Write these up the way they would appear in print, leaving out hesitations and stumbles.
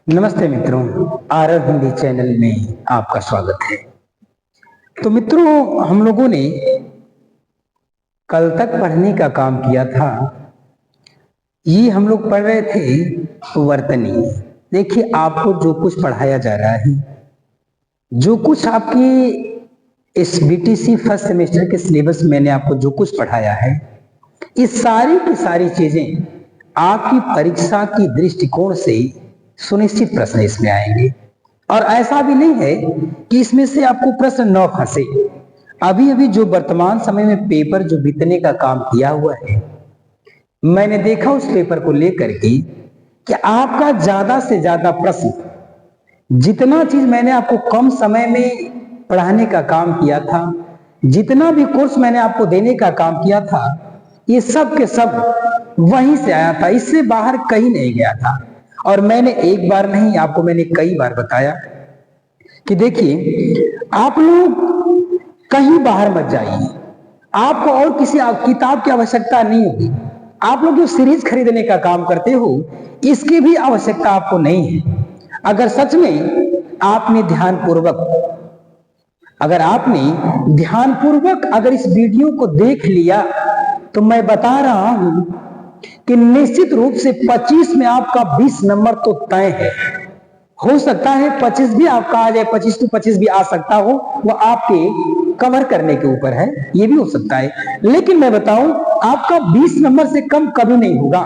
नमस्ते मित्रों, आरव हिंदी चैनल में आपका स्वागत है। तो मित्रों, हम लोगों ने कल तक पढ़ने का काम किया था। ये हम लोग पढ़ रहे थे वर्तनी। देखिए, आपको जो कुछ पढ़ाया जा रहा है, जो कुछ आपकी इस बीटीसी फर्स्ट सेमेस्टर के सिलेबस में मैंने आपको जो कुछ पढ़ाया है, ये सारी की सारी चीजें आपकी परीक्षा की दृष्टिकोण से सुनिश्चित प्रश्न इसमें आएंगे। और ऐसा भी नहीं है कि इसमें से आपको प्रश्न न फंसे। अभी अभी जो वर्तमान समय में पेपर जो बीतने का काम किया हुआ है, मैंने देखा उस पेपर को लेकर के कि आपका ज्यादा से ज्यादा प्रश्न, जितना चीज मैंने आपको कम समय में पढ़ाने का काम किया था, जितना भी कोर्स मैंने आपको देने का काम किया था, ये सब के सब वहीं से आया था, इससे बाहर कहीं नहीं गया था। और मैंने एक बार नहीं, आपको मैंने कई बार बताया कि देखिए, आप लोग कहीं बाहर मत जाइए। आपको और किसी किताब की आवश्यकता नहीं होगी। आप लोग जो सीरीज खरीदने का काम करते हो, इसकी भी आवश्यकता आपको नहीं है। अगर सच में आपने ध्यानपूर्वक अगर इस वीडियो को देख लिया, तो मैं बता रहा हूं कि निश्चित रूप से 25 में आपका 20 नंबर तो तय है। हो सकता है 25 भी आपका आ जाए, 25 to 25 भी आ सकता हो, वो आपके कवर करने के ऊपर है, ये भी हो सकता है। लेकिन मैं बताऊं, आपका 20 नंबर से कम कभी नहीं होगा।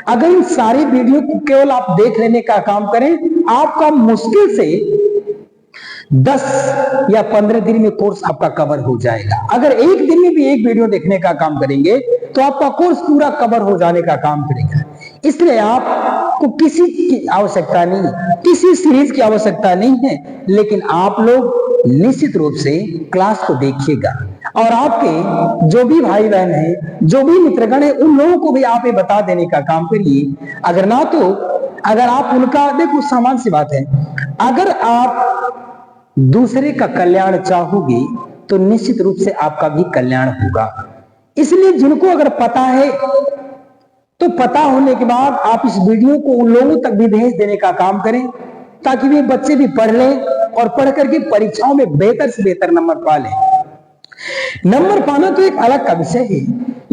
अगर इन सारे वीडियो को केवल आप देख लेने का काम करें, आपका मुश्किल से 10 या 15 दिन में कोर्स आपका कवर हो जाएगा। अगर एक दिन में भी एक वीडियो देखने का काम करेंगे, तो आपका कोर्स पूरा कवर हो जाने का काम करेगा। इसलिए आपको किसी की आवश्यकता नहीं, किसी सीरीज की आवश्यकता नहीं है। लेकिन आप लोग निश्चित रूप से क्लास को देखिएगा, और आपके जो भी भाई बहन हैं, जो भी मित्रगण हैं, उन लोगों को भी आप ये बता देने का काम करिए। अगर आप उनका, देखो सामान्य सी बात है, अगर आप दूसरे का कल्याण चाहोगे तो निश्चित रूप से आपका भी कल्याण होगा। इसलिए जिनको अगर पता है, तो पता होने के बाद आप इस वीडियो को उन लोगों तक भी भेज देने का काम करें, ताकि वे बच्चे भी पढ़ लें और पढ़ करके परीक्षाओं में बेहतर से बेहतर नंबर पा लें। नंबर पाना तो एक अलग का विषय है,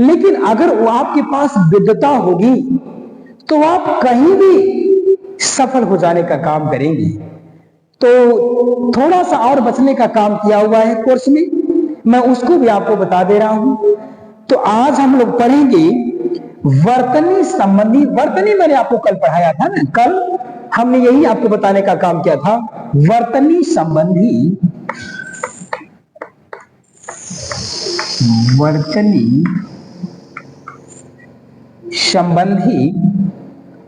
लेकिन अगर वो आपके पास विद्वता होगी, तो आप कहीं भी सफल हो जाने का काम करेंगे। तो थोड़ा सा और बचने का काम किया हुआ है कोर्स में, मैं उसको भी आपको बता दे रहा हूं। तो आज हम लोग पढ़ेंगे वर्तनी संबंधी। वर्तनी मैंने आपको कल पढ़ाया था ना, कल हमने यही आपको बताने का काम किया था, वर्तनी संबंधी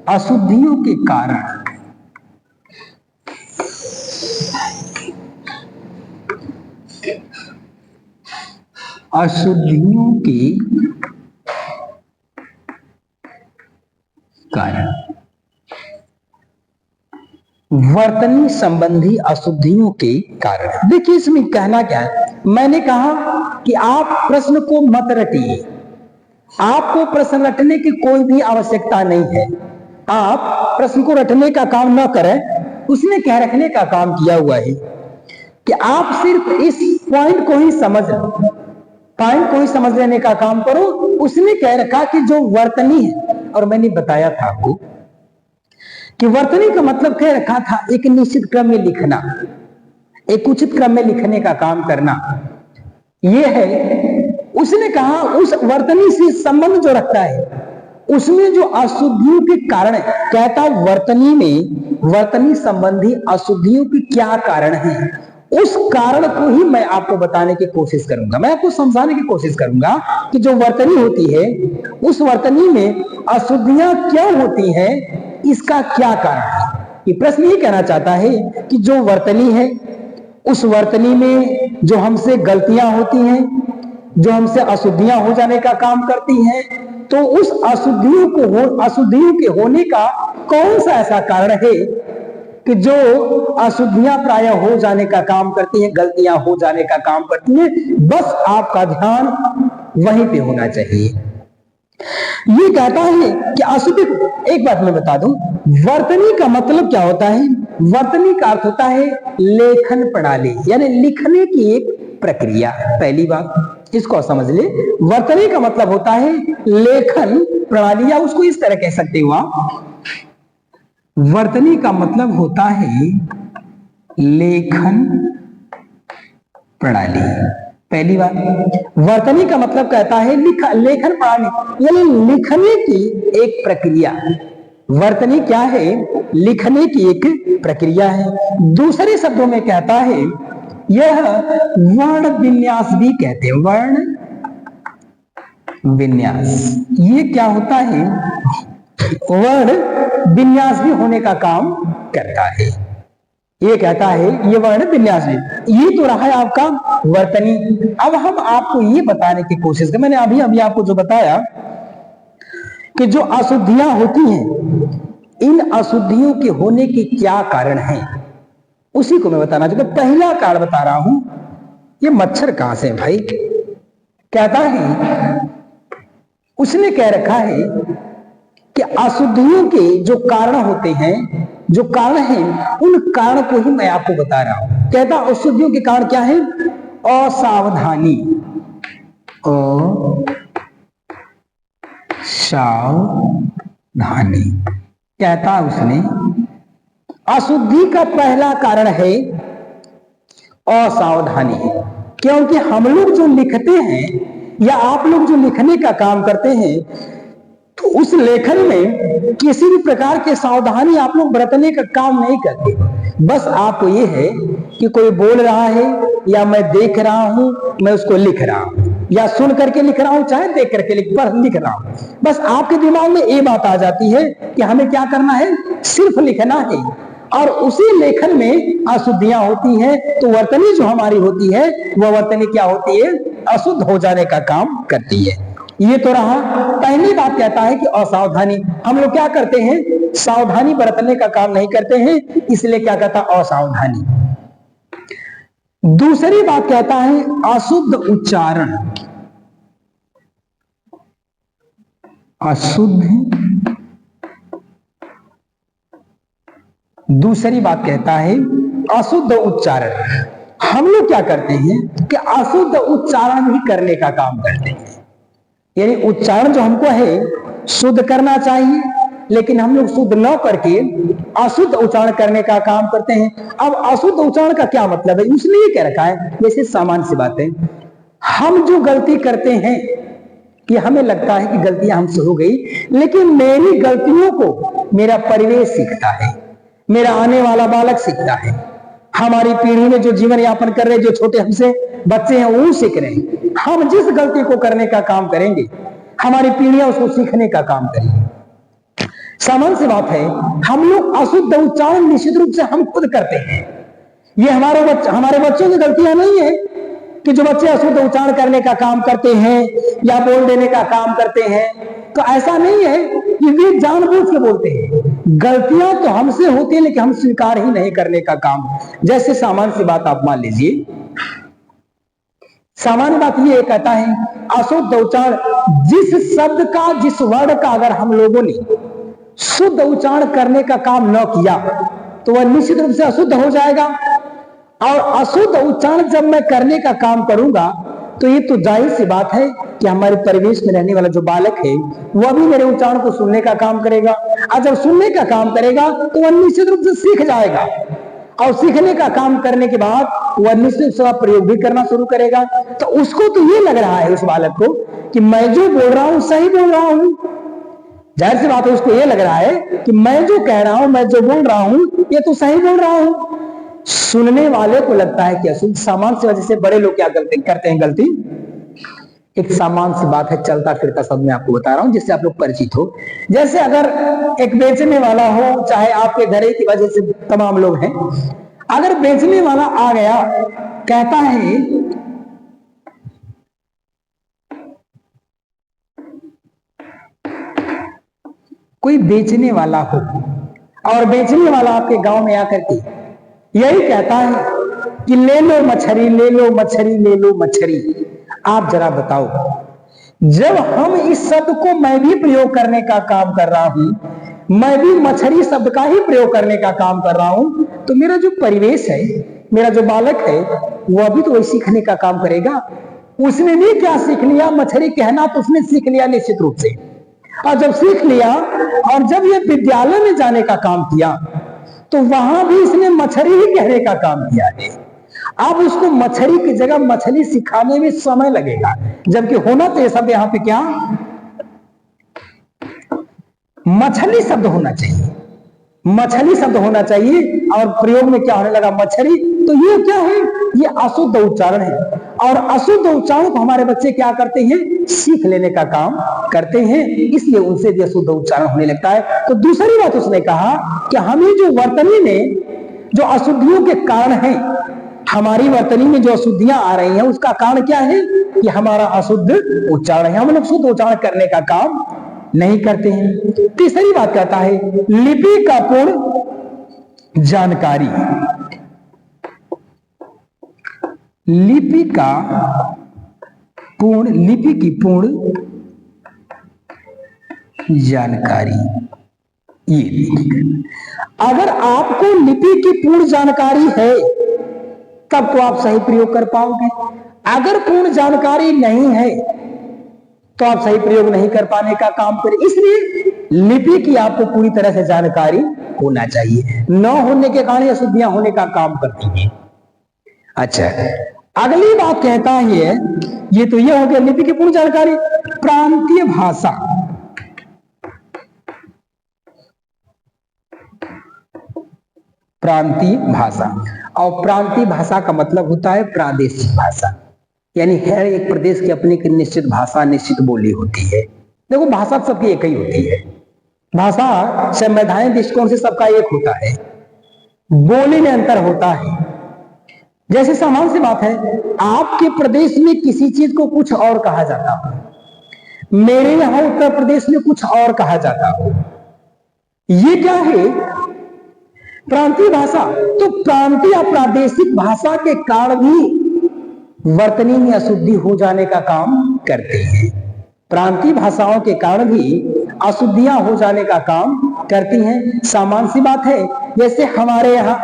अशुद्धियों के कारण वर्तनी संबंधी अशुद्धियों के कारण। देखिए, इसमें कहना क्या है, मैंने कहा कि आप प्रश्न को मत रटिए। आपको प्रश्न रटने की कोई भी आवश्यकता नहीं है। आप प्रश्न को रटने का काम न करें, उसने कह रखने का काम किया हुआ है कि आप सिर्फ इस पॉइंट को ही समझ लेने का काम करो। उसने कह रखा कि जो वर्तनी है, और मैंने बताया था आपको कि वर्तनी का मतलब कह रखा था एक निश्चित क्रम में लिखना, एक उचित क्रम में लिखने का काम करना, यह है। उसने कहा उस वर्तनी से संबंध जो रखता है, उसमें जो अशुद्धियों के कारण, कहता वर्तनी संबंधी अशुद्धियों के क्या कारण है, उस कारण को ही मैं आपको बताने की कोशिश करूंगा। मैं आपको समझाने की कोशिश करूंगा कि जो वर्तनी होती है, उस वर्तनी में अशुद्धियां क्यों होती हैं, इसका क्या कारण है। ये प्रश्न ये कहना चाहता है कि जो वर्तनी है, उस वर्तनी में जो हमसे गलतियां होती हैं, जो हमसे अशुद्धियां हो जाने का काम करती हैं, तो उस अशुद्धियों के होने का कौन सा ऐसा कारण है कि जो अशुद्धियां प्राय हो जाने का काम करती हैं, गलतियां हो जाने का काम करती हैं। बस आपका ध्यान वहीं पे होना चाहिए। ये कहता है कि अशुद्धि को, एक बात मैं बता दूं, वर्तनी का मतलब क्या होता है? वर्तनी का अर्थ होता है लेखन प्रणाली, यानी लिखने की एक प्रक्रिया। पहली बात इसको समझ ले, वर्तनी का मतलब होता है लेखन प्रणाली, या उसको इस तरह कह सकते हो आप, वर्तनी का मतलब होता है लेखन प्रणाली। पहली बात, वर्तनी का मतलब कहता है लेखन प्रणाली, यानी लिखने की एक प्रक्रिया। वर्तनी क्या है? लिखने की एक प्रक्रिया है। दूसरे शब्दों में कहता है यह वर्ण विन्यास भी कहते हैं, वर्ण विन्यास। ये क्या होता है? वर्ण विन्यास भी होने का काम करता है। ये कहता है ये वर्ण विन्यास है। ये तो रहा है आपका वर्तनी। अब हम आपको ये बताने की कोशिश कर, मैंने अभी अभी आपको जो बताया कि जो अशुद्धियां होती हैं, इन अशुद्धियों के होने के क्या कारण हैं, उसी को मैं बताना चाहता हूं। पहला कारण बता रहा हूं, ये मच्छर कहां से है भाई? कहता है, उसने कह रखा है कि अशुद्धियों के जो कारण होते हैं, जो कारण हैं, उन कारण को ही मैं आपको बता रहा हूं। कहता अशुद्धियों के कारण क्या है? असावधानी, असावधानी। कहता उसने अशुद्धि का पहला कारण है असावधानी, क्योंकि हम लोग जो लिखते हैं या आप लोग जो लिखने का काम करते हैं, तो उस लेखन में किसी भी प्रकार के सावधानी आप लोग बरतने का काम नहीं करते। बस आपको ये है कि कोई बोल रहा है, या मैं देख रहा हूं, मैं उसको लिख रहा हूं, या सुन करके लिख रहा हूं, चाहे देख करके लिख रहा हूं। बस आपके दिमाग में ये बात आ जाती है कि हमें क्या करना है? सिर्फ लिखना है। और उसी लेखन में अशुद्धियां होती हैं, तो वर्तनी जो हमारी होती है, वह वर्तनी क्या होती है? अशुद्ध हो जाने का काम करती है। ये तो रहा। पहली बात कहता है कि असावधानी, हम लोग क्या करते हैं? सावधानी बरतने का काम नहीं करते हैं, इसलिए क्या कहता? असावधानी। दूसरी बात कहता है अशुद्ध उच्चारण, अशुद्ध। दूसरी बात कहता है अशुद्ध उच्चारण। हम लोग क्या करते हैं कि अशुद्ध उच्चारण ही करने का काम करते हैं, यानी उच्चारण जो हमको है शुद्ध करना चाहिए, लेकिन हम लोग शुद्ध न करके अशुद्ध उच्चारण करने का काम करते हैं। अब अशुद्ध उच्चारण का क्या मतलब है? उसने ये कह रखा है, जैसे सामान्य सी बात है, हम जो गलती करते हैं, कि हमें लगता है कि गलतियां हमसे हो गई, लेकिन मेरी गलतियों को मेरा परिवेश सीखता है, मेरा आने वाला बालक सीखता है, हमारी पीढ़ी में जो जीवन यापन कर रहे, जो छोटे हमसे बच्चे हैं, वो सीख रहे हैं। हम जिस गलती को करने का काम करेंगे, हमारी पीढ़ियां उसको सीखने का काम करेंगी। सामान्य सी बात है, हम लोग अशुद्ध उच्चारण निश्चित रूप से हम खुद करते हैं। ये हमारे बच्चों की गलतियां नहीं है कि जो बच्चे अशुद्ध उच्चारण करने का काम करते हैं या बोल देने का काम करते हैं, तो ऐसा नहीं है कि वे जानबूझ के बोलते हैं। गलतियां तो हमसे होती है, लेकिन हम स्वीकार ही नहीं करने का काम। जैसे सामान्य सी बात आप मान लीजिए, सामान्य बात ये कहता है अशुद्ध उच्चारण, जिस शब्द का, जिस वर्ण का अगर हम लोगों ने शुद्ध उच्चारण करने का काम न किया, तो वह निश्चित रूप से अशुद्ध हो जाएगा। और अशुद्ध उच्चारण जब मैं करने का काम करूंगा, तो ये तो जाहिर सी बात है कि हमारे परिवेश में रहने वाला जो बालक है, वह भी मेरे उच्चारण को सुनने का काम करेगा। और जब सुनने का काम करेगा, तो वह निश्चित रूप से सीख जाएगा, और सीखने का काम करने के बाद वह निश्चित से प्रयोग भी करना शुरू करेगा। तो उसको तो ये लग रहा है, उस बालक को, कि मैं जो बोल रहा हूं सही बोल रहा हूं। जाहिर सी बात है, उसको ये लग रहा है कि मैं जो कह रहा हूं, मैं जो बोल रहा हूं, ये तो सही बोल रहा हूं। सुनने वाले को लगता है कि अशुद्ध। सामान्य सी वजह से बड़े लोग क्या करते हैं गलती, एक सामान्य सी बात है, चलता फिरता शब्द मैं आपको बता रहा हूं, जिससे आप लोग परिचित हो। जैसे अगर एक बेचने वाला हो, चाहे आपके घर की वजह से तमाम लोग हैं, अगर बेचने वाला आ गया, कहता है कोई बेचने वाला हो, और बेचने वाला आपके गांव में आकर के यही कहता है कि ले लो मछली, ले लो मछली, ले लो मछली। आप जरा बताओ जब हम इस शब्द को मैं भी प्रयोग करने का काम कर रहा हूं, मैं भी मछली शब्द का ही प्रयोग करने का काम कर रहा हूं, तो मेरा जो परिवेश है, मेरा जो बालक है, वह भी तो वही सीखने का काम करेगा। उसने भी क्या सीख लिया? मछली कहना तो उसने सीख लिया निश्चित रूप से। और जब सीख लिया और जब ये विद्यालय में जाने का काम किया, तो वहां भी इसने मछली ही कहने का काम किया है। अब उसको मछली की जगह मछली सिखाने में समय लगेगा, जबकि होना तो ये सब यहां पे क्या मछली शब्द होना चाहिए, मछली शब्द होना चाहिए। और प्रयोग में क्या होने लगा? मछली। तो ये क्या है? ये अशुद्ध उच्चारण है। और अशुद्ध उच्चारण को हमारे बच्चे क्या करते हैं? सीख लेने का काम करते हैं, इसलिए उनसे भी अशुद्ध उच्चारण होने लगता है। तो दूसरी बात उसने कहा कि हमें जो वर्तनी में जो अशुद्धियों के कारण है, हमारी वर्तनी में जो अशुद्धियां आ रही हैं, उसका कारण क्या है? कि हमारा अशुद्ध उच्चारण है। हम लोग शुद्ध उच्चारण करने का काम नहीं करते हैं। तीसरी बात कहता है लिपि का पूर्ण जानकारी। लिपि का पूर्ण, लिपि की पूर्ण जानकारी। ये अगर आपको लिपि की पूर्ण जानकारी है तब तो आप सही प्रयोग कर पाओगे। अगर पूर्ण जानकारी नहीं है तो आप सही प्रयोग नहीं कर पाने का काम करें। इसलिए लिपि की आपको पूरी तरह से जानकारी होना चाहिए। न होने के कारण अशुद्धियां होने का काम करती हैं। अच्छा, अगली बात कहता है, ये तो ये हो गया लिपि की पूर्ण जानकारी। प्रांतीय भाषा। प्रांतीय भाषा, और प्रांतीय भाषा का मतलब होता है प्रादेशिक भाषा, यानी हर एक प्रदेश की अपनी की निश्चित भाषा, निश्चित बोली होती है। देखो भाषा सबकी एक ही होती है, भाषा संवैधानिक दृष्टिकोण से सबका एक होता है, बोली में अंतर होता है। जैसे सामान्य सी बात है, आपके प्रदेश में किसी चीज को कुछ और कहा जाता हो, मेरे यहां उत्तर प्रदेश में कुछ और कहा जाता हो। ये क्या है? प्रांतीय भाषा। तो प्रांतीय या प्रादेशिक भाषा के कारण भी वर्तनी में अशुद्धि हो जाने का काम करते हैं। प्रांतीय भाषाओं के कारण भी अशुद्धियां हो जाने का काम करती हैं। सामान्य सी बात है, जैसे हमारे यहाँ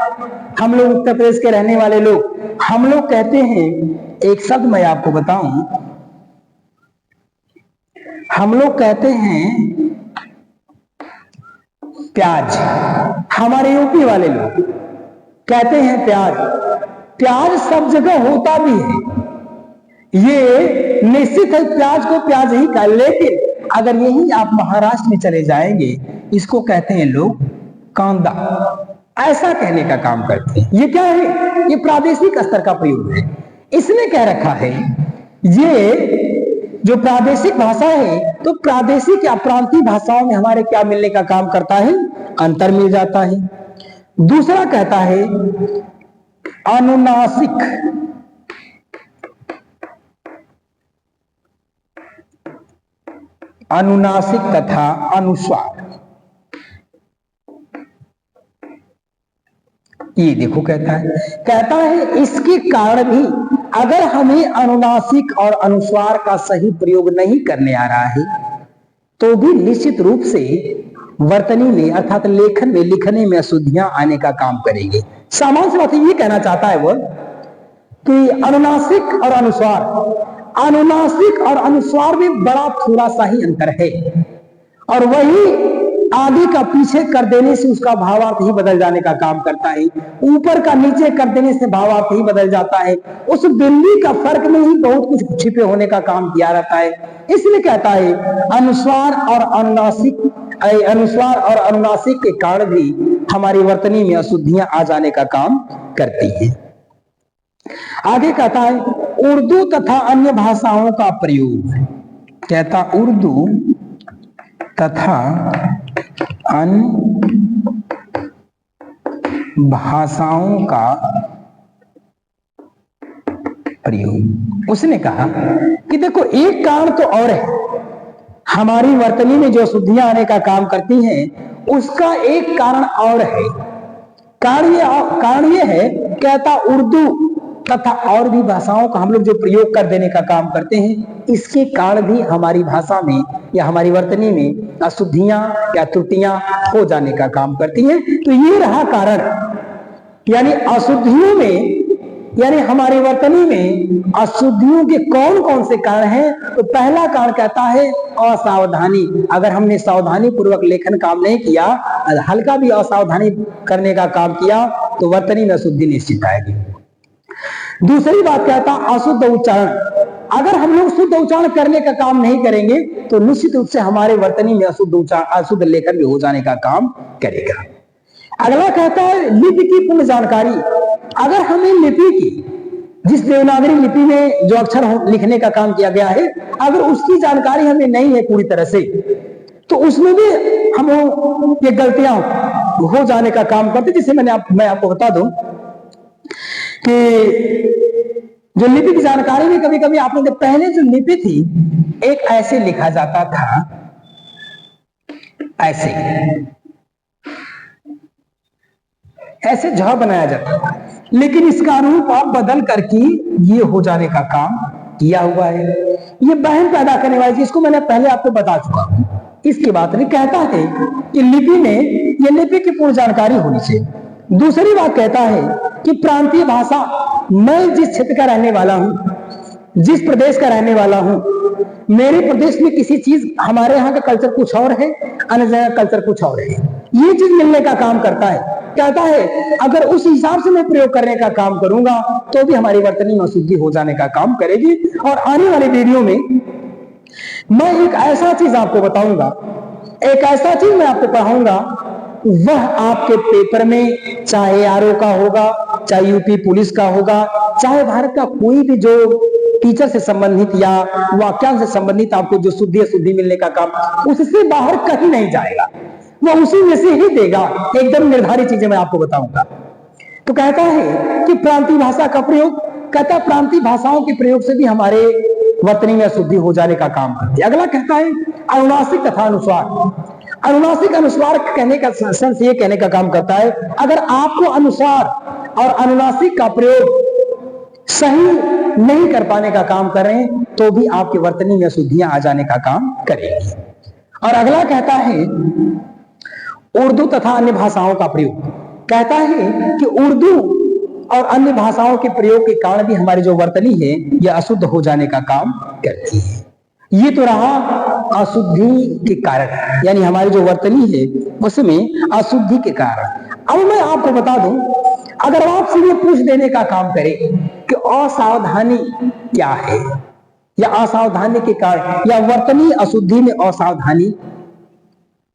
हम लोग उत्तर प्रदेश के रहने वाले लोग, हम लोग कहते हैं, एक शब्द मैं आपको बताऊं, हम लोग कहते हैं प्याज। हमारे यूपी वाले लोग कहते हैं प्याज। प्याज सब जगह होता भी है, ये निश्चित है, प्याज को प्याज ही कहा। लेकिन अगर यही आप महाराष्ट्र में चले जाएंगे, इसको कहते हैं लोग कांदा, ऐसा कहने का काम करते हैं। ये क्या है? ये प्रादेशिक स्तर का प्रयोग है। इसने कह रखा है ये जो प्रादेशिक भाषा है, तो प्रादेशिक या प्रांतीय भाषाओं में हमारे क्या मिलने का काम करता है? अंतर मिल जाता है। दूसरा कहता है अनुनासिक। अनुनासिक तथा अनुस्वार। ये देखो कहता है इसके कारण भी अगर हमें अनुनासिक और अनुस्वार का सही प्रयोग नहीं करने आ रहा है, तो भी निश्चित रूप से वर्तनी में अर्थात लेखन में, लिखने में अशुद्धियां आने का काम करेंगे। सामान्य सी बात ये कहना चाहता है वह कि अनुनासिक और अनुस्वार, अनुनासिक और अनुस्वार में बड़ा थोड़ा सा ही अंतर है, और वही आगे का पीछे कर देने से उसका भावार्थ ही बदल जाने का काम करता है। ऊपर का नीचे कर देने से भावार्थ ही बदल जाता है। उस बिंदी का फर्क में ही बहुत कुछ छिपे होने का काम किया रहता है। इसलिए कहता है अनुस्वार और अनुनासिक, अनुस्वार और अनुनासिक के कारण भी हमारी वर्तनी में अशुद्धियां आ जाने का काम करती है। आगे कहता है उर्दू तथा अन्य भाषाओं का प्रयोग। कहता उर्दू तथा अन्य भाषाओं का प्रयोग। उसने कहा कि देखो एक कारण तो और है, हमारी वर्तनी में जो अशुद्धियां आने का काम करती हैं, उसका एक कारण और है। कारण ये है, कहता उर्दू तथा और भी भाषाओं का हम लोग जो प्रयोग कर देने का काम करते हैं, इसके कारण भी हमारी भाषा में या हमारी वर्तनी में अशुद्धियां या त्रुटियां हो जाने का काम करती हैं। तो ये रहा कारण, यानी अशुद्धियों में, यानी हमारी वर्तनी में अशुद्धियों के कौन कौन से कारण हैं। तो पहला कारण कहता है असावधानी। अगर हमने सावधानी पूर्वक लेखन काम नहीं किया, हल्का भी असावधानी करने का काम किया, तो वर्तनी में अशुद्धि निश्चित आएगी। दूसरी बात कहता अशुद्ध उच्चारण। अगर हम लोग शुद्ध उच्चारण करने का काम नहीं करेंगे, तो निश्चित रूप से हमारे वर्तनी में अशुद्ध लेखन भी हो जाने का काम करेगा। अगला कहता है लिपि की पूर्ण जानकारी। अगर हमें लिपि की, जिस देवनागरी लिपि में जो अक्षर लिखने का काम किया गया है, अगर उसकी जानकारी हमें नहीं है पूरी तरह से, तो उसमें भी हम ये गलतियां हो जाने का काम करते। जिसे मैं आपको बता दूं कि जो लिपि की जानकारी में कभी कभी आपने पहले जो लिपि थी, एक ऐसे लिखा जाता था, ऐसे झ बनाया जाता था, लेकिन इसका रूप आप बदल करके ये हो जाने का काम किया हुआ है। ये बहन पैदा करने वाली चीज को मैंने पहले आपको बता चुका हूं। इसकी बात नहीं, कहता है कि लिपि में ये लिपि की पूर्ण जानकारी होनी चाहिए। दूसरी बात कहता है कि प्रांतीय भाषा, मैं जिस क्षेत्र का रहने वाला हूं, जिस प्रदेश का रहने वाला हूं, मेरे प्रदेश में किसी चीज, हमारे यहाँ का कल्चर कुछ और है, अन्य जगह कल्चर कुछ और है, ये चीज मिलने का काम करता है। कहता है अगर उस हिसाब से मैं प्रयोग करने का काम करूंगा, तो भी हमारी वर्तनी में अशुद्धि हो जाने का काम करेगी। और आने वाले वीडियो में मैं एक ऐसा चीज आपको बताऊंगा, एक ऐसा चीज मैं आपको पढ़ाऊंगा, वह आपके पेपर में चाहे आरओ का होगा, चाहे यूपी पुलिस का होगा, चाहे भारत का कोई भी जो टीचर से संबंधित या वाक्यांश से संबंधित आपको जो शुद्धि अशुद्धि मिलने का काम, उससे बाहर कहीं नहीं जाएगा, वो उसी में से ही देगा। एकदम निर्धारित चीजें मैं आपको बताऊंगा। तो कहता है कि प्रांतीय भाषा का प्रयोग, कहता है प्रांतीय भाषाओं के प्रयोग से भी हमारे वर्तनी में अशुद्धि हो जाने का काम करती है। अगला कहता है अनुनासिक तथा अनुस्वार। अनुनासिक अनुस्वार कहने का सेंस ये कहने का काम करता है, अगर आपको अनुस्वार और अनुनासिक का प्रयोग सही नहीं कर पाने का काम कर रहे हैं, तो भी आपकी वर्तनी में अशुद्धियां आ जाने का काम करेगी। और अगला कहता है उर्दू तथा अन्य भाषाओं का प्रयोग। कहता है कि उर्दू और अन्य भाषाओं के प्रयोग के कारण भी हमारी जो वर्तनी है यह अशुद्ध हो जाने का काम करती है। ये तो रहा अशुद्धि के कारण, यानी हमारी जो वर्तनी है उसमें अशुद्धि के कारण। अब मैं आपको बता दूं, अगर आपसे ये पूछ देने का काम करे कि असावधानी क्या है, या असावधानी के कारण या वर्तनी अशुद्धि में असावधानी,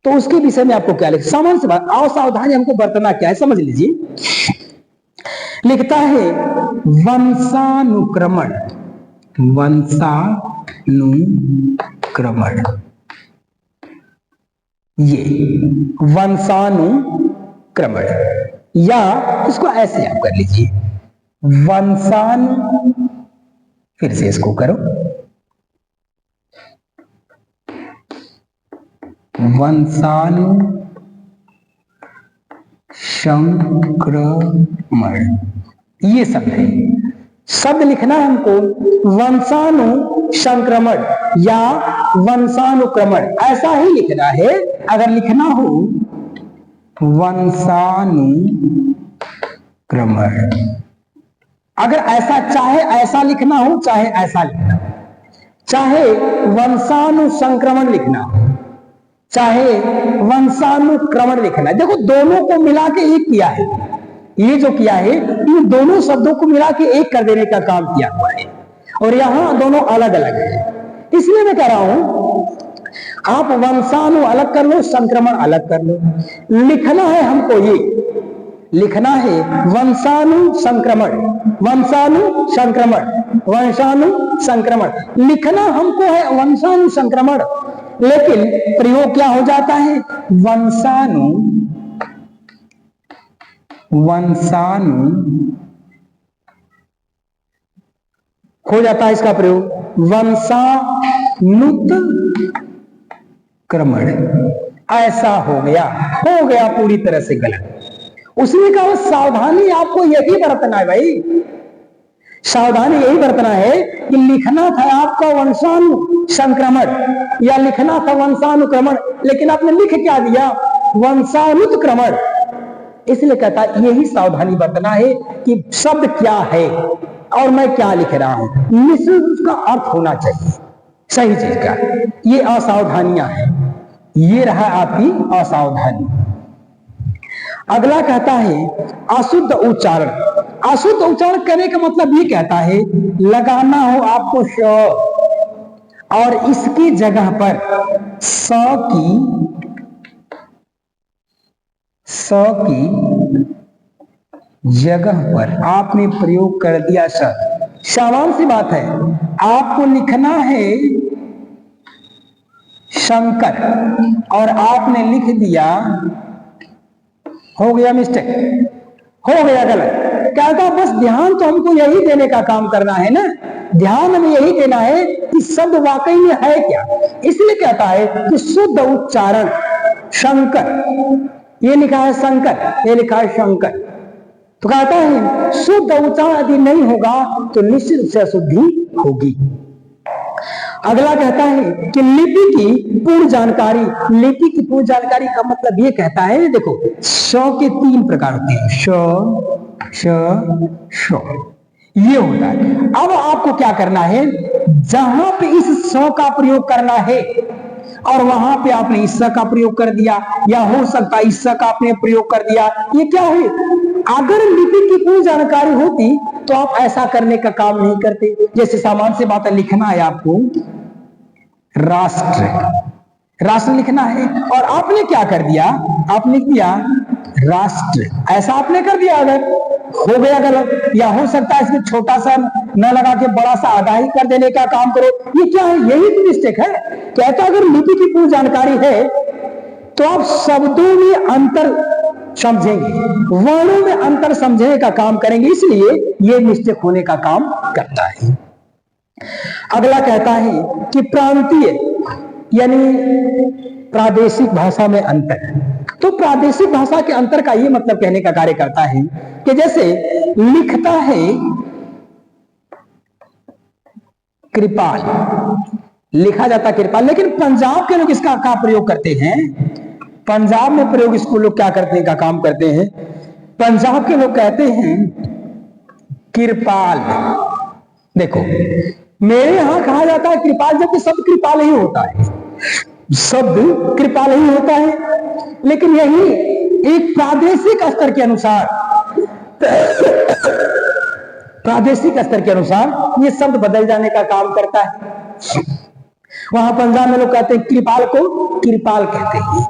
तो उसके विषय में आपको क्या लिखा? सामान्य सी बात, असावधानी हमको बरतना क्या है समझ लीजिए। लिखता है वंशानुक्रमण, वंशानुक्रमण, ये वंशानुक्रमण, या इसको ऐसे आप कर लीजिए फिर से इसको करो, वंशानुक्रमण, ये शब्द है। शब्द लिखना है हमको वंशानुसंक्रमण या वंशानुक्रमण, ऐसा ही लिखना है। अगर लिखना हो वंशानुक्रमण, अगर ऐसा, चाहे ऐसा लिखना हो चाहे ऐसा लिखना हो, चाहे वंशानुसंक्रमण लिखना हो चाहे वंशानुक्रमण लिखना है, देखो दोनों को मिला के एक किया है। ये जो किया है इन दोनों शब्दों को मिला के एक कर देने का काम किया हुआ है, और यहां दोनों अलग अलग है। इसलिए मैं कह रहा हूं आप वंशानु अलग कर लो, संक्रमण अलग कर लो। लिखना है हमको, ये लिखना है वंशानु संक्रमण, वंशानु संक्रमण, वंशानु संक्रमण, लिखना हमको है वंशानु संक्रमण, लेकिन प्रयोग क्या हो जाता है वंशानु हो जाता है इसका प्रयोग वंशानुत्क्रमण। ऐसा हो गया पूरी तरह से गलत। उसने कहा सावधानी आपको यही बरतना है भाई, सावधानी यही बरतना है कि लिखना था आपका वंशाणु संक्रमण या लिखना था वंशानुक्रमण, लेकिन आपने लिख क्या दिया, वंशानुत्क्रमण। इसलिए कहता है यही सावधानी बरतना है कि शब्द क्या है और मैं क्या लिख रहा हूं, निश्चित उसका अर्थ होना चाहिए सही चीज का। ये असावधानियां हैं, ये रहा आपकी असावधानी। अगला कहता है अशुद्ध उच्चारण। अशुद्ध उच्चारण करने का मतलब ये कहता है लगाना हो आपको श और इसकी जगह पर स की जगह पर आपने प्रयोग कर दिया स। सामान्य सी बात है, आपको लिखना है शंकर और आपने लिख दिया, हो गया मिस्टेक, हो गया गलत। कहता बस ध्यान तो हमको यही देने का काम करना है ना, ध्यान हमें यही देना है कि शब्द वाकई में है क्या। इसलिए कहता है कि शुद्ध उच्चारण शंकर, ये लिखा है शंकर, ये लिखा है शंकर। तो कहता है शुद्ध उच्चारण यदि नहीं होगा तो निश्चित रूप से अशुद्धि होगी। अगला कहता है कि लिपि की पूर्ण जानकारी। लिपि की पूर्ण जानकारी का मतलब ये कहता है, देखो श के 3 प्रकार होते हैं, श श ये होता है। अब आपको क्या करना है, जहां पे इस स का प्रयोग करना है और वहां पे आपने इस का प्रयोग कर दिया, या हो सकता है इस का आपने प्रयोग कर दिया, ये क्या है, अगर लिपि की पूरी जानकारी होती तो आप ऐसा करने का काम नहीं करते। जैसे सामान्य से बात है, लिखना है आपको राष्ट्र, राष्ट्र लिखना है और आपने क्या कर दिया, आपने लिख दिया राष्ट्र, ऐसा आपने कर दिया, अगर हो गया गलत। या हो सकता है इसमें छोटा सा न लगा के बड़ा सा आधा ही कर देने का काम करो, ये क्या है, यही तो मिस्टेक है। कहता अगर लिपि की पूरी जानकारी है तो आप शब्दों में अंतर समझेंगे, वर्णों में अंतर समझने का काम करेंगे, इसलिए ये मिस्टेक होने का काम करता है। अगला कहता है कि प्रांतीय यानी प्रादेशिक भाषा में अंतर। तो प्रादेशिक भाषा के अंतर का ये मतलब कहने का कार्य करता है कि जैसे लिखता है कृपाल, लिखा जाता कृपाल, लेकिन पंजाब के लोग इसका क्या प्रयोग करते हैं, पंजाब में प्रयोग इसको लोग क्या करते हैं का काम करते हैं, पंजाब के लोग कहते हैं कृपाल। देखो मेरे यहां कहा जाता है कृपाल, जबकि शब्द कृपाल ही होता है, शब्द कृपाल ही होता है, लेकिन यही एक प्रादेशिक स्तर के अनुसार, प्रादेशिक स्तर के अनुसार ये शब्द बदल जाने का काम करता है। वहां पंजाब में लोग कहते हैं कृपाल को कृपाल कहते हैं,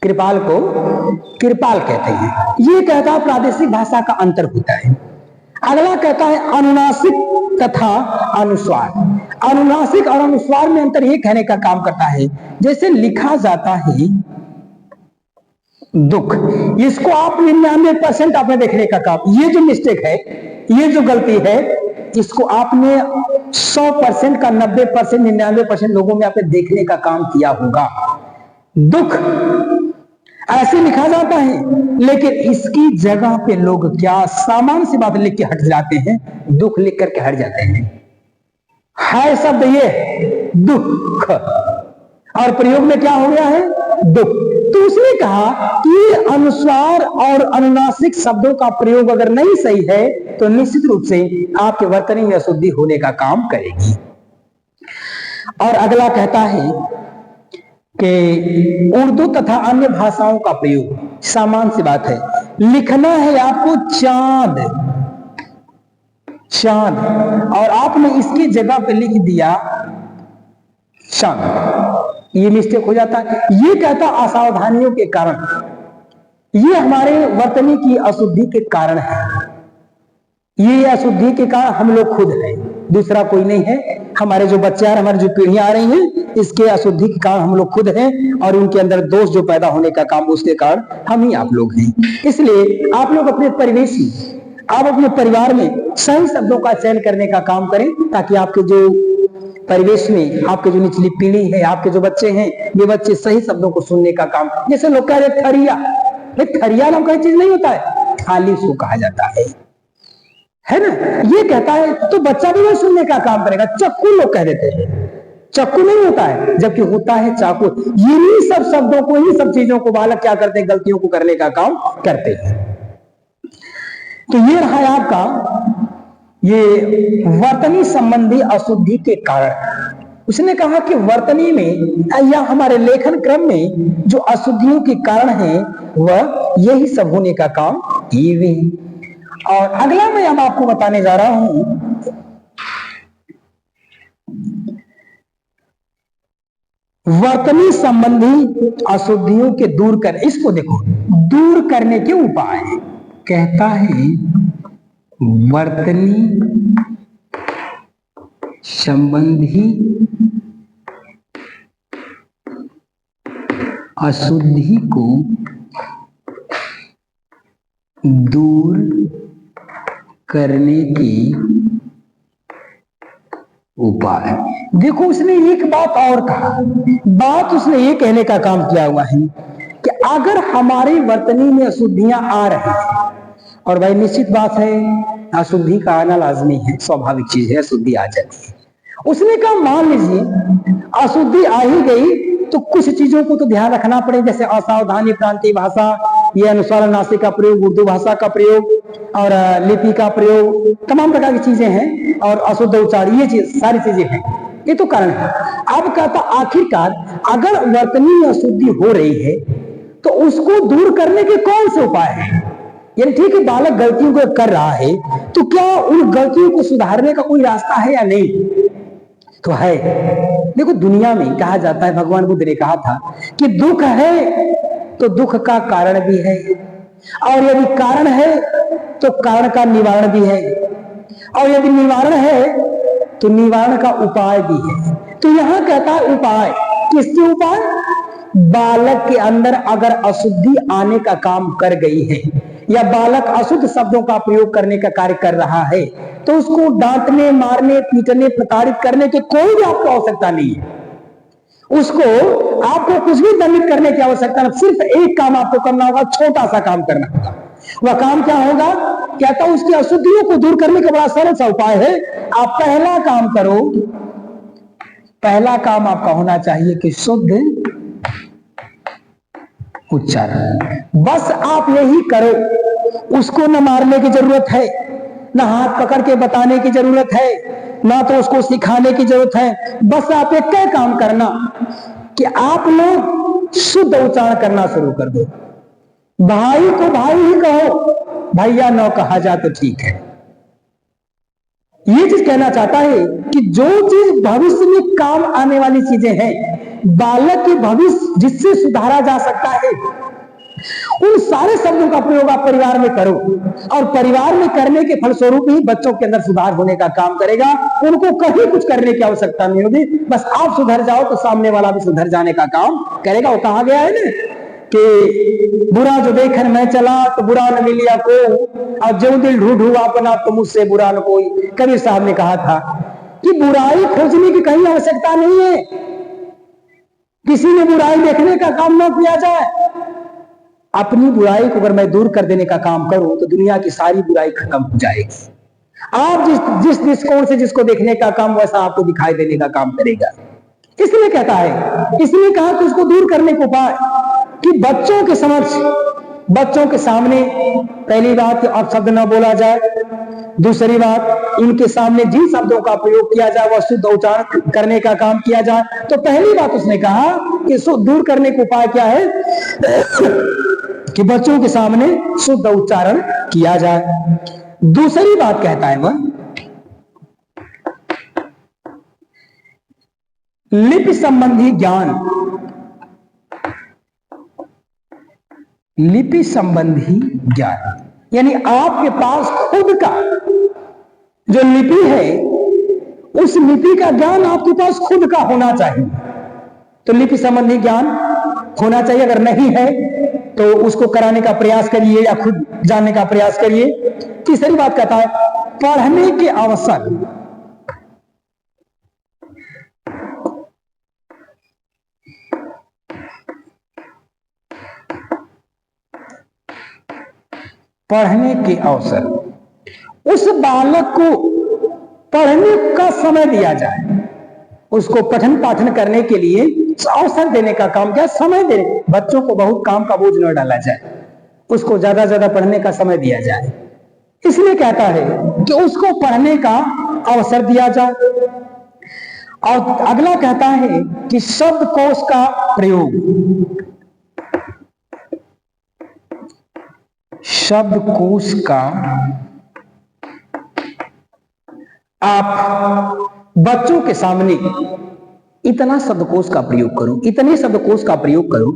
कृपाल को कृपाल कहते हैं। ये कहता है प्रादेशिक भाषा का अंतर होता है। अगला कहता है अनुनासिक तथा अनुस्वार। अनुनासिक और अनुस्वार में अंतर ये कहने का काम करता है, जैसे लिखा जाता है दुख, इसको आप 99% आपने देखने का काम, ये जो मिस्टेक है, ये जो गलती है, इसको आपने 100% का 90%, 99% लोगों में आपने देखने का काम किया होगा। दुख ऐसे लिखा जाता है, लेकिन इसकी जगह पे लोग क्या सामान्य सी बात लिख के हट जाते हैं, दुख लिख करके हट जाते हैं। है शब्द ये दुख और प्रयोग में क्या हो गया है, दुख। तो उसने कहा कि अनुस्वार और अनुनासिक शब्दों का प्रयोग अगर नहीं सही है तो निश्चित रूप से आपके वर्तनी में अशुद्धि होने का काम करेगी। और अगला कहता है कि उर्दू तथा अन्य भाषाओं का प्रयोग, सामान्य सी बात है, लिखना है आपको चांद, चांद, और आपने इसकी जगह पे लिख दिया चांद, ये मिस्टेक हो जाता है। ये कहता असावधानियों के कारण, ये हमारे वर्तनी की अशुद्धि के कारण है, ये अशुद्धि के कारण हम लोग खुद हैं, दूसरा कोई नहीं है। हमारे जो बच्चे हैं, हमारी जो पीढ़ियां आ रही हैं, इसके अशुद्धि के कारण हम लोग खुद हैं, और उनके अंदर दोष जो पैदा होने का काम उसके कारण हम ही आप लोग हैं। इसलिए आप लोग अपने परिवेश में, आप अपने परिवार में सही शब्दों का चयन करने का काम करें, ताकि आपके जो परिवेश में आपके जो निचली पीढ़ी है, आपके जो बच्चे हैं, ये बच्चे सही शब्दों को सुनने का काम। जैसे लोग कह रहे थरिया, थरिया नाम कोई चीज नहीं होता है, थाली उसको कहा जाता है। है ना। ये कहता है तो बच्चा भी वही सुनने का काम करेगा। चक्कू लोग कह देते हैं, चक्कू नहीं होता है, जबकि होता है चाकू। यही सब शब्दों को, यही सब चीजों को बालक क्या करते हैं, गलतियों को करने का काम करते हैं। तो ये रहा है आपका ये वर्तनी संबंधी अशुद्धि के कारण। उसने कहा कि वर्तनी में या हमारे लेखन क्रम में जो अशुद्धियों के कारण है वह यही सब होने का काम किए हुए हैं। और अगला मैं अब आपको बताने जा रहा हूं वर्तनी संबंधी अशुद्धियों के दूर कर, इसको देखो, दूर करने के उपाय कहता है। वर्तनी संबंधी अशुद्धि को दूर करने के उपाय। देखो उसने एक बात और कहा, बात उसने ये कहने का काम किया हुआ है कि अगर हमारी वर्तनी में अशुद्धियां आ रही हैं, और भाई निश्चित बात है अशुद्धि का आना लाजमी है, स्वाभाविक चीज है, अशुद्धि आ जाती है। उसने कहा मान लीजिए अशुद्धि आ ही गई तो कुछ चीजों को तो ध्यान रखना पड़े, जैसे असावधानी, प्रांतीय भाषा, ये अनुस्वार नासिक का प्रयोग, उर्दू भाषा का प्रयोग और लिपि का प्रयोग, तमाम प्रकार की चीजें हैं, और अशुद्ध उच्चारण, ये चीज सारी चीजें हैं, ये तो कारण है। अब कहता आखिरकार अगर वर्तनी में अशुद्धि हो रही है तो उसको दूर करने के कौन से उपाय हैं। यानी ठीक है बालक गलतियों को कर रहा है तो क्या उन गलतियों को सुधारने का कोई रास्ता है या नहीं। तो है। देखो दुनिया में कहा जाता है, भगवान बुद्ध ने कहा था कि दुख है तो दुख का कारण भी है, और यदि कारण है तो कारण का निवारण भी है, और यदि निवारण है तो निवारण का उपाय भी है। तो यहां कहता है उपाय, किसके उपाय। बालक के अंदर अगर अशुद्धि आने का काम कर गई है या बालक अशुद्ध शब्दों का प्रयोग करने का कार्य कर रहा है तो उसको डांटने, मारने, पीटने, प्रताड़ित करने की कोई भी आपको आवश्यकता नहीं है। उसको आपको कुछ भी दंडित करने की आवश्यकता नहीं, सिर्फ एक काम आपको करना होगा, छोटा सा काम करना होगा। वह काम क्या होगा, कहता उसकी अशुद्धियों को दूर करने का बड़ा सरल सा उपाय है। आप पहला काम करो, पहला काम आपका होना चाहिए कि शुद्ध उच्चारण। बस आप यही करो, उसको न मारने की जरूरत है, ना हाथ पकड़ के बताने की जरूरत है, ना तो उसको सिखाने की जरूरत है। बस आप एक क्या काम करना कि आप लोग शुद्ध उच्चारण करना शुरू कर दो। भाई को भाई ही कहो, भैया न कहा जा तो ठीक है। ये चीज कहना चाहता है कि जो चीज भविष्य में काम आने वाली चीजें हैं, बालक के भविष्य जिससे सुधारा जा सकता है, उन सारे शब्दों का प्रयोग आप परिवार में करो, और परिवार में करने के फलस्वरूप ही बच्चों के अंदर सुधार होने का काम करेगा। उनको कहीं कुछ करने की आवश्यकता नहीं होगी, बस आप सुधर जाओ तो सामने वाला भी सुधर जाने का काम करेगा। वो कहा गया है ना कि बुरा जो देखन मैं चला तो बुरा न मिलिया को, और जो दिल ढूंढू अपना तो मुझसे बुरा न कोई। कबीर साहब ने कहा था कि बुराई खोजने की कहीं आवश्यकता नहीं है, किसी ने बुराई देखने का काम न किया जाए। अपनी बुराई को अगर मैं दूर कर देने का काम करूं तो दुनिया की सारी बुराई खत्म हो जाएगी। आप जिस दृष्टिकोण से जिसको देखने का काम, वैसा आपको दिखाई देने का काम करेगा। इसलिए कहता है, इसलिए कहा कि उसको दूर करने को पाए कि बच्चों के समक्ष, बच्चों के सामने पहली बात अपशब्द न बोला जाए, दूसरी बात इनके सामने जिन शब्दों का प्रयोग किया जाए वह शुद्ध उच्चारण करने का काम किया जाए। तो पहली बात उसने कहा कि दूर करने का उपाय क्या है कि बच्चों के सामने शुद्ध उच्चारण किया जाए। दूसरी बात कहता है वह लिपि संबंधी ज्ञान, लिपि संबंधी ज्ञान, यानी आपके पास खुद का जो लिपि है उस लिपि का ज्ञान आपके पास खुद का होना चाहिए। तो लिपि संबंधी ज्ञान होना चाहिए, अगर नहीं है तो उसको कराने का प्रयास करिए या खुद जानने का प्रयास करिए। तीसरी बात कहता है पढ़ने के अवसर, पढ़ने के अवसर, उस बालक को पढ़ने का समय दिया जाए, उसको पठन पाठन करने के लिए अवसर देने का काम क्या, समय देने। बच्चों को बहुत काम का बोझ न डाला जाए, उसको ज्यादा ज्यादा पढ़ने का समय दिया जाए। इसलिए कहता है कि उसको पढ़ने का अवसर दिया जाए। और अगला कहता है कि शब्दकोश का प्रयोग, शब्दकोश का आप बच्चों के सामने इतना शब्दकोश का प्रयोग करो, इतने शब्दकोश का प्रयोग करो।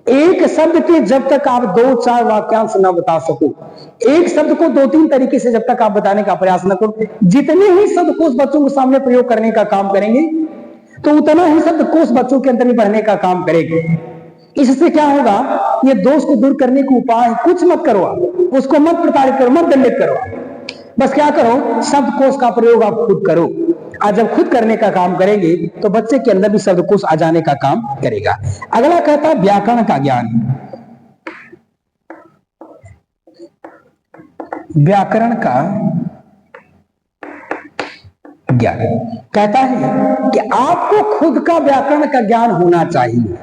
एक शब्द के जब तक आप 2-4 वाक्यांश न बता सको, एक शब्द को 2-3 तरीके से जब तक आप बताने का प्रयास न करो, जितने ही शब्दकोश बच्चों के सामने प्रयोग करने का काम करेंगे तो उतना ही शब्दकोश बच्चों के अंदर भी बढ़ने का काम करेंगे। इससे क्या होगा, ये दोष को दूर करने के उपाय कुछ मत करो, आप उसको मत प्रताड़ित करो, मत दंडित करो, बस क्या करो, शब्दकोश का प्रयोग आप खुद करो। आज जब खुद करने का काम करेंगे तो बच्चे के अंदर भी शब्दकोश आ जाने का काम करेगा। अगला कहता है व्याकरण का ज्ञान, व्याकरण का ज्ञान कहता है कि आपको खुद का व्याकरण का ज्ञान होना चाहिए,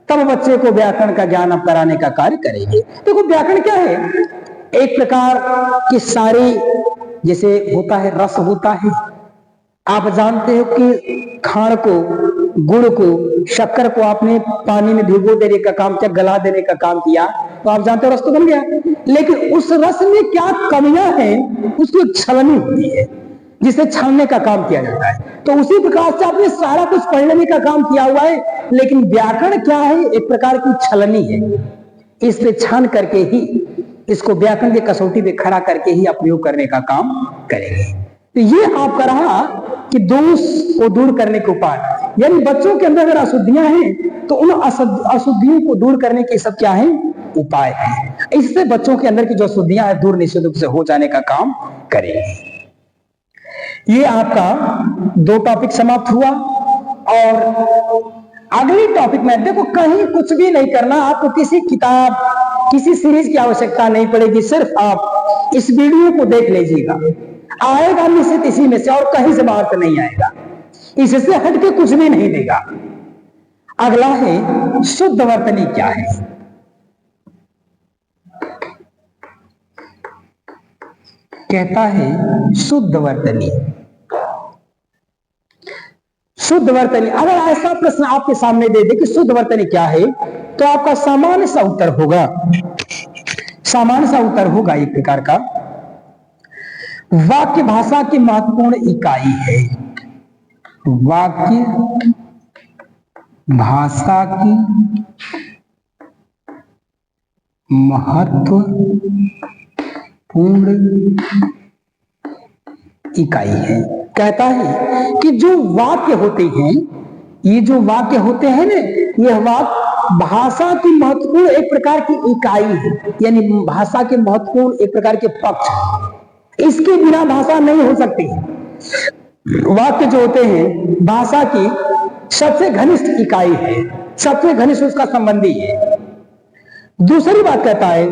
तब बच्चे को व्याकरण का ज्ञान आप कराने का कार्य करेंगे। देखो व्याकरण क्या है, एक प्रकार की सारी, जैसे होता है रस होता है, आप जानते हो कि खांड को, गुड़ को, शक्कर को आपने पानी में भिगो देने का काम किया, गला देने का काम किया, तो आप जानते हो रस तो बन गया। लेकिन उस रस में क्या कमियां हैं, उसकी छलनी होती है जिसे छानने का काम किया जाता है। तो उसी प्रकार से आपने सारा कुछ पढ़ लेने का काम किया हुआ है, लेकिन व्याकरण क्या है, एक प्रकार की छलनी है। इस पे छान करके ही, इसको व्याकरण की कसौटी पे खड़ा करके ही आप प्रयोग करने का काम करेंगे। तो ये आपका रहा कि दोष को दूर करने के उपाय, यानी बच्चों के अंदर अगर अशुद्धियां हैं तो उन अशुद्धियों को दूर करने के सब क्या है, उपाय है। इससे बच्चों के अंदर की जो अशुद्धियां हैं दूर निश्चित रूप से हो जाने का काम करेंगे। ये आपका 2 टॉपिक समाप्त हुआ। और अगली टॉपिक में देखो, कहीं कुछ भी नहीं करना, आपको किसी किताब, किसी सीरीज की आवश्यकता नहीं पड़ेगी, सिर्फ आप इस वीडियो को देख लीजिएगा, आएगा निश्चित इसी में से, और कहीं से बाहर तो नहीं आएगा, इससे हटके कुछ भी नहीं देगा। अगला है शुद्ध वर्तनी क्या है। कहता है शुद्ध वर्तनी, शुद्ध वर्तनी, अगर ऐसा प्रश्न आपके सामने दे दे कि शुद्ध वर्तनी क्या है, तो आपका सामान्य सा उत्तर होगा, सामान्य सा उत्तर होगा एक प्रकार का, वाक्य भाषा की महत्वपूर्ण इकाई है। वाक्य भाषा की महत्वपूर्ण इकाई है। कहता है कि जो वाक्य होते हैं, ये जो वाक्य होते हैं ना, यह वाक्य भाषा की महत्वपूर्ण एक प्रकार की इकाई है, यानी भाषा के महत्वपूर्ण एक प्रकार के पक्ष, इसके बिना भाषा नहीं हो सकती। वाक्य जो होते हैं भाषा की सबसे घनिष्ठ इकाई है, सबसे घनिष्ठ उसका संबंधी है। दूसरी बात कहता है,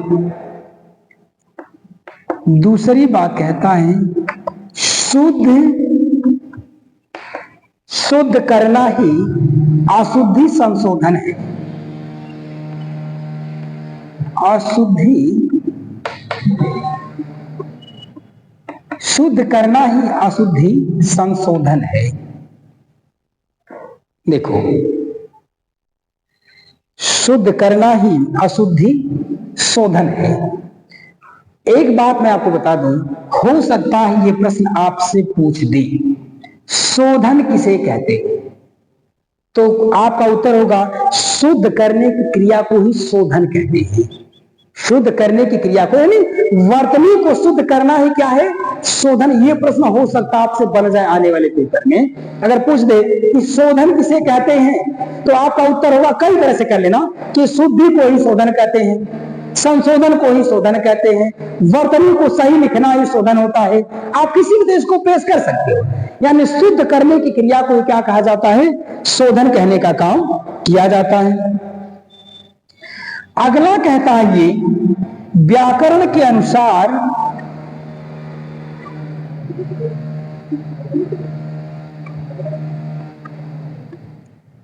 दूसरी बात कहता है शुद्ध करना ही अशुद्धि संशोधन है। शुद्ध करना ही अशुद्धि संशोधन है। देखो, शुद्ध करना ही अशुद्धि शोधन है। एक बात मैं आपको बता दूं, हो सकता है ये प्रश्न आपसे पूछ दे, शोधन किसे कहते हैं, तो आपका उत्तर होगा शुद्ध करने की क्रिया को ही शोधन कहते हैं। शुद्ध करने की क्रिया को, यानी वर्तनी को शुद्ध करना ही क्या है, शोधन। ये प्रश्न हो सकता है आपसे बन जाए आने वाले पेपर में। अगर पूछ दे कि शोधन किसे कहते हैं, तो आपका उत्तर होगा, कई तरह से कर लेना, कि शुद्धि को ही शोधन कहते हैं, संशोधन को ही शोधन कहते हैं, वर्तनी को सही लिखना ही शोधन होता है। आप किसी भी देश को पेश कर सकते हो, यानी शुद्ध करने की क्रिया को क्या कहा जाता है, शोधन कहने का काम किया जाता है। अगला कहता है ये व्याकरण के अनुसार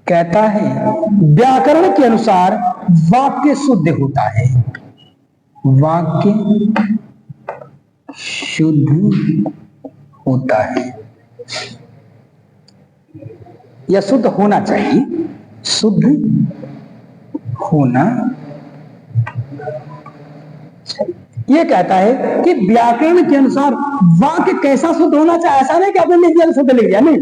कहता है व्याकरण के अनुसार वाक्य शुद्ध होता है, वाक्य शुद्ध होता है या शुद्ध होना चाहिए, शुद्ध होना। यह कहता है कि व्याकरण के अनुसार वाक्य कैसा शुद्ध होना चाहिए। ऐसा नहीं कि आपने लिख दिया शुद्ध लिख दिया, नहीं,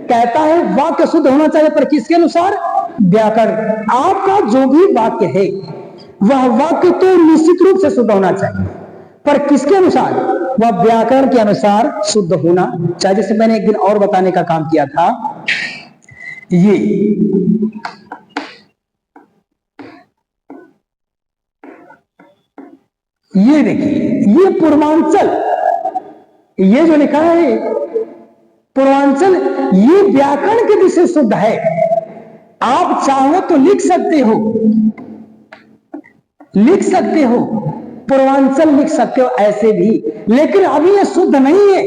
कहता है वाक्य शुद्ध होना चाहिए, पर किसके अनुसार? व्याकरण। आपका जो भी वाक्य है वह वाक्य तो निश्चित रूप से शुद्ध होना चाहिए, पर किसके अनुसार? वह व्याकरण के अनुसार शुद्ध होना चाहिए। जैसे मैंने एक दिन और बताने का काम किया था, ये देखिए, ये पूर्वांचल, ये जो लिखा है पूर्वांचल, ये व्याकरण के दृष्टि से शुद्ध है। आप चाहो तो लिख सकते हो, लिख सकते हो, पूर्वांचल लिख सकते हो ऐसे भी, लेकिन अभी यह शुद्ध नहीं है,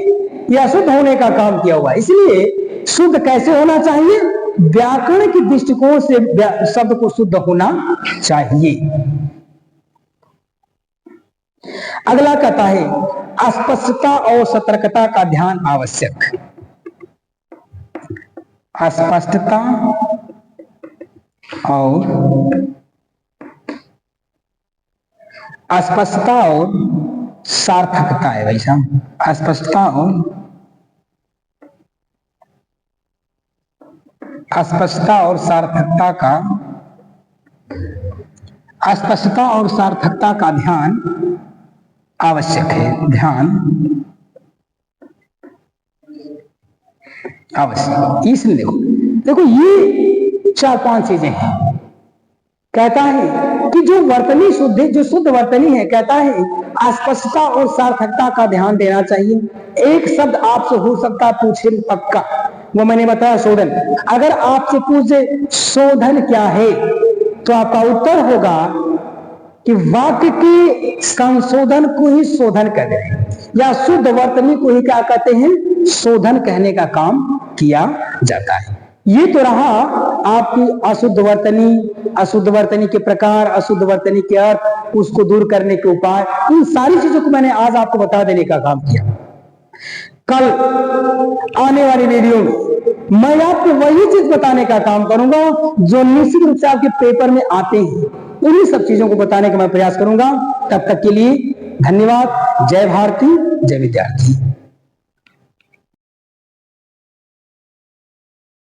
यह अशुद्ध होने का काम किया हुआ। इसलिए शुद्ध कैसे होना चाहिए? व्याकरण के दृष्टिकोण से शब्द को शुद्ध होना चाहिए। अगला कहता है अस्पष्टता और सतर्कता का ध्यान आवश्यक। अस्पष्टता और सार्थकता है भाई साहब, अस्पष्टता और सार्थकता का ध्यान आवश्यक है, ध्यान आवश्यक। इसलिए देखो ये 4-5 चीजें हैं। कहता है कि जो वर्तनी शुद्ध, जो शुद्ध वर्तनी है, कहता है अस्पष्टता और सार्थकता का ध्यान देना चाहिए। एक शब्द आपसे हो सकता है पूछे पक्का, वो मैंने बताया शोधन। अगर आपसे पूछे शोधन क्या है, तो आपका उत्तर होगा कि वाक्य के संशोधन को ही शोधन कहते हैं, या शुद्ध वर्तनी को ही क्या कहते हैं? शोधन कहने का काम किया जाता है। ये तो रहा आपकी अशुद्ध वर्तनी के प्रकार, अशुद्ध वर्तनी के अर्थ, उसको दूर करने के उपाय। इन सारी चीजों को मैंने आज आपको बता देने का काम किया। कल आने वाली वीडियो में मैं आपको वही चीज बताने का काम करूंगा जो निश्चित रूप से आपके पेपर में आते हैं। उन्हीं सब चीजों को बताने का मैं प्रयास करूंगा। तब तक के लिए धन्यवाद। जय भारती, जय विद्यार्थी।